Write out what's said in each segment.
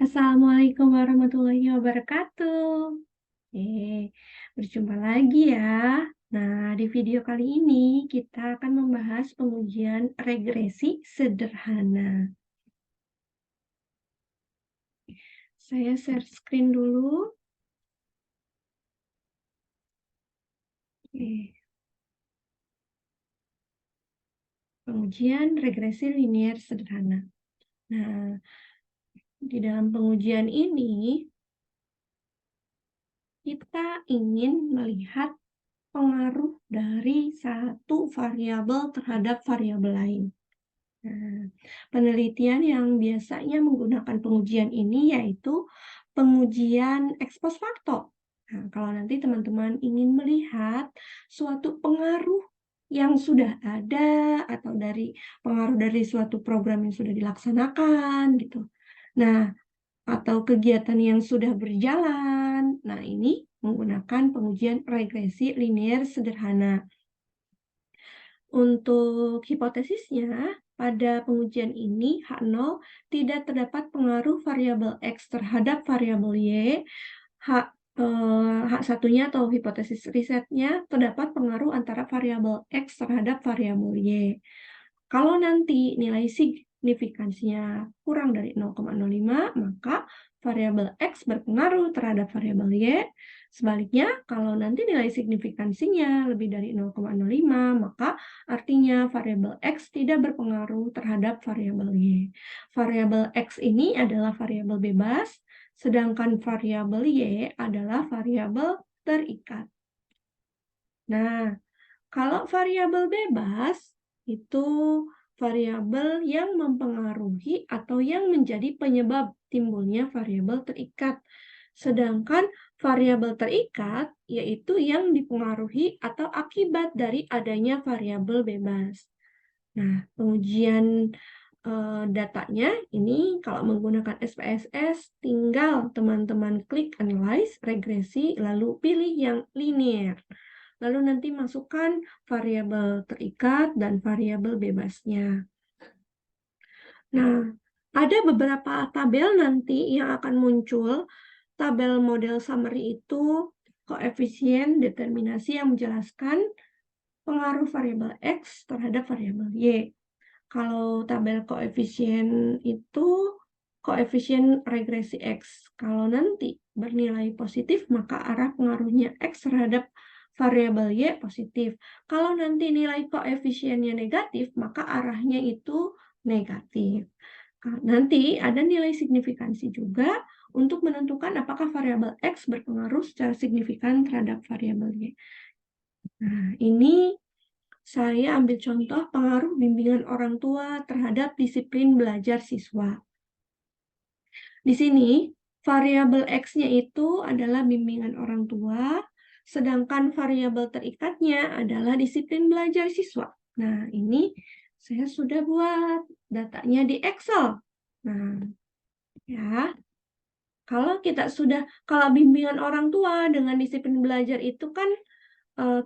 Assalamualaikum warahmatullahi wabarakatuh. Berjumpa lagi ya. Nah, di video kali ini kita akan membahas pengujian regresi sederhana. Saya share screen dulu. Pengujian regresi linier sederhana. Nah, di dalam pengujian ini kita ingin melihat pengaruh dari satu variabel terhadap variabel lain. Nah, penelitian yang biasanya menggunakan pengujian ini yaitu pengujian ex post facto. Nah, kalau nanti teman-teman ingin melihat suatu pengaruh yang sudah ada atau pengaruh dari suatu program yang sudah dilaksanakan gitu. Nah, atau kegiatan yang sudah berjalan. Nah, ini menggunakan pengujian regresi linier sederhana. Untuk hipotesisnya, pada pengujian ini H0 tidak terdapat pengaruh variabel X terhadap variabel Y. H1-nya atau hipotesis risetnya terdapat pengaruh antara variabel X terhadap variabel Y. Kalau nanti nilai signifikansinya kurang dari 0,05, maka variabel X berpengaruh terhadap variabel Y. Sebaliknya, kalau nanti nilai signifikansinya lebih dari 0,05, maka artinya variabel X tidak berpengaruh terhadap variabel Y. Variabel X ini adalah variabel bebas, sedangkan variabel Y adalah variabel terikat. Nah, kalau variabel bebas, itu variabel yang mempengaruhi atau yang menjadi penyebab timbulnya variabel terikat. Sedangkan variabel terikat yaitu yang dipengaruhi atau akibat dari adanya variabel bebas. Nah, pengujian datanya ini kalau menggunakan SPSS tinggal teman-teman klik analyze, regresi, lalu pilih yang linear. Lalu nanti masukkan variabel terikat dan variabel bebasnya. Nah, ada beberapa tabel nanti yang akan muncul. Tabel model summary itu koefisien determinasi yang menjelaskan pengaruh variabel X terhadap variabel Y. Kalau tabel koefisien itu koefisien regresi X. Kalau nanti bernilai positif, maka arah pengaruhnya X terhadap variabel Y positif. Kalau nanti nilai koefisiennya negatif, maka arahnya itu negatif. Nanti ada nilai signifikansi juga untuk menentukan apakah variabel X berpengaruh secara signifikan terhadap variabel Y. Nah, ini saya ambil contoh pengaruh bimbingan orang tua terhadap disiplin belajar siswa. Di sini, variabel X-nya itu adalah bimbingan orang tua, sedangkan variabel terikatnya adalah disiplin belajar siswa. Nah, ini saya sudah buat datanya di Excel. Nah, ya, kalau bimbingan orang tua dengan disiplin belajar itu kan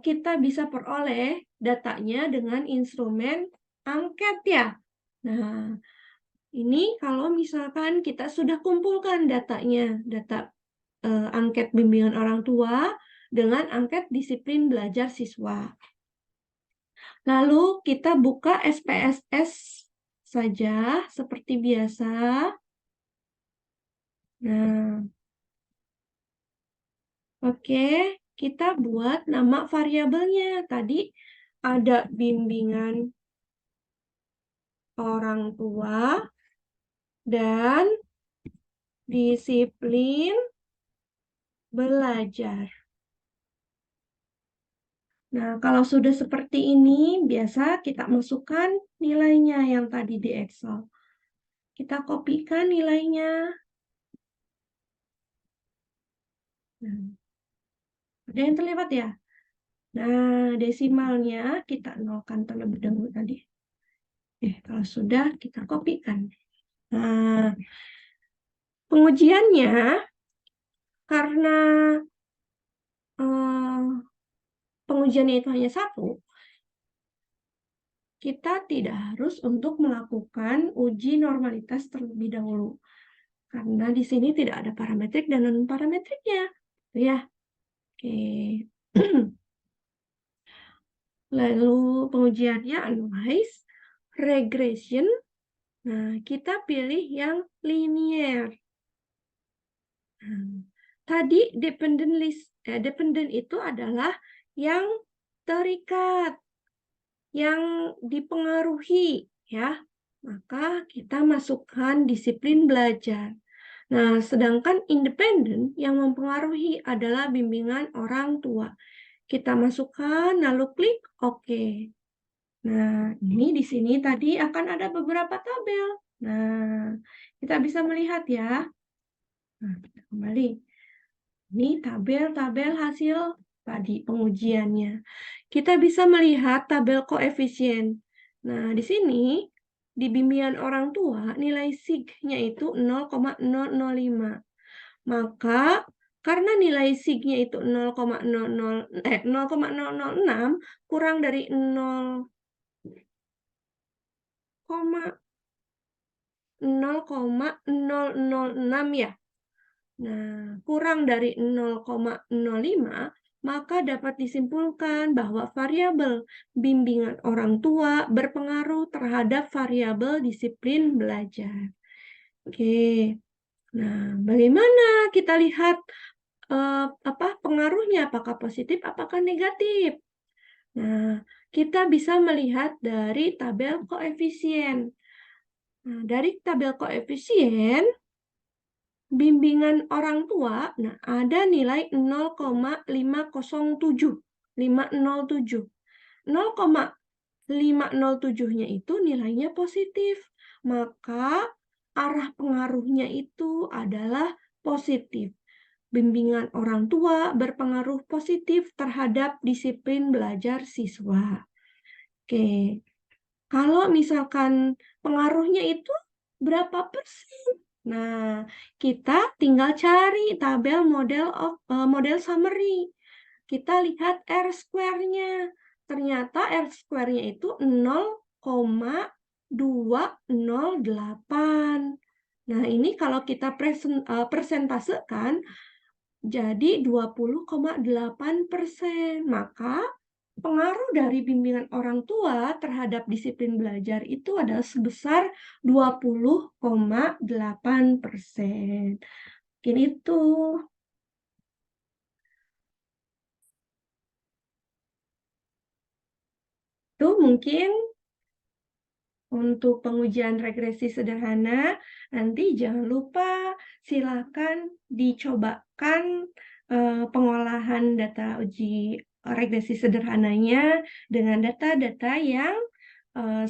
kita bisa peroleh datanya dengan instrumen angket ya. Nah, ini kalau misalkan kita sudah kumpulkan datanya, data angket bimbingan orang tua dengan angket disiplin belajar siswa. Lalu kita buka SPSS saja seperti biasa. Nah, oke, kita buat nama variabelnya. Tadi ada bimbingan orang tua dan disiplin belajar. Nah, kalau sudah seperti ini, biasa kita masukkan nilainya yang tadi di Excel. Kita kopikan nilainya. Nah, ada yang terlihat ya? Nah, desimalnya kita nolkan terlebih dahulu tadi. Kalau sudah, kita kopikan. Nah, pengujiannya, karena pengujiannya itu hanya satu, kita tidak harus untuk melakukan uji normalitas terlebih dahulu. karena di sini tidak ada parametrik dan non-parametriknya. Ya, oke. Lalu pengujiannya analyze, regression. Nah, kita pilih yang linear. Nah, tadi dependent itu adalah yang terikat, yang dipengaruhi, ya. Maka kita masukkan disiplin belajar. Nah, sedangkan independen yang mempengaruhi adalah bimbingan orang tua. Kita masukkan, lalu klik OK. Nah, ini di sini tadi akan ada beberapa tabel. Nah, kita bisa melihat ya. Nah, kita kembali. Ini tabel-tabel hasil tadi pengujiannya. Kita bisa melihat tabel koefisien. Nah, di sini di bimbingan orang tua nilai SIG-nya itu 0,005. Maka karena nilai SIG-nya itu 0,006 kurang dari 0,006 ya. Nah, kurang dari 0,05, maka dapat disimpulkan bahwa variabel bimbingan orang tua berpengaruh terhadap variabel disiplin belajar. Oke. Nah, bagaimana kita lihat pengaruhnya, apakah positif, apakah negatif? Nah, kita bisa melihat dari tabel koefisien. Nah, dari tabel koefisien, bimbingan orang tua, nah ada nilai 0,507. 0,507-nya itu nilainya positif. Maka arah pengaruhnya itu adalah positif. Bimbingan orang tua berpengaruh positif terhadap disiplin belajar siswa. Oke, kalau misalkan pengaruhnya itu berapa persen? Nah, kita tinggal cari tabel model summary. Kita lihat R-square-nya. Ternyata R-square-nya itu 0,208. Nah, ini kalau kita persentasekan, jadi 20,8%. Maka pengaruh dari bimbingan orang tua terhadap disiplin belajar itu adalah sebesar 20,8%. Mungkin itu. Itu mungkin untuk pengujian regresi sederhana. Nanti jangan lupa silakan dicobakan pengolahan data uji regresi sederhananya dengan data-data yang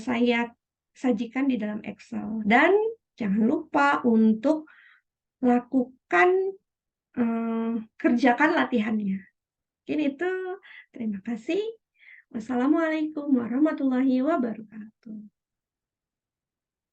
saya sajikan di dalam Excel. Dan jangan lupa untuk lakukan, kerjakan latihannya. Mungkin itu. Terima kasih. Wassalamualaikum warahmatullahi wabarakatuh.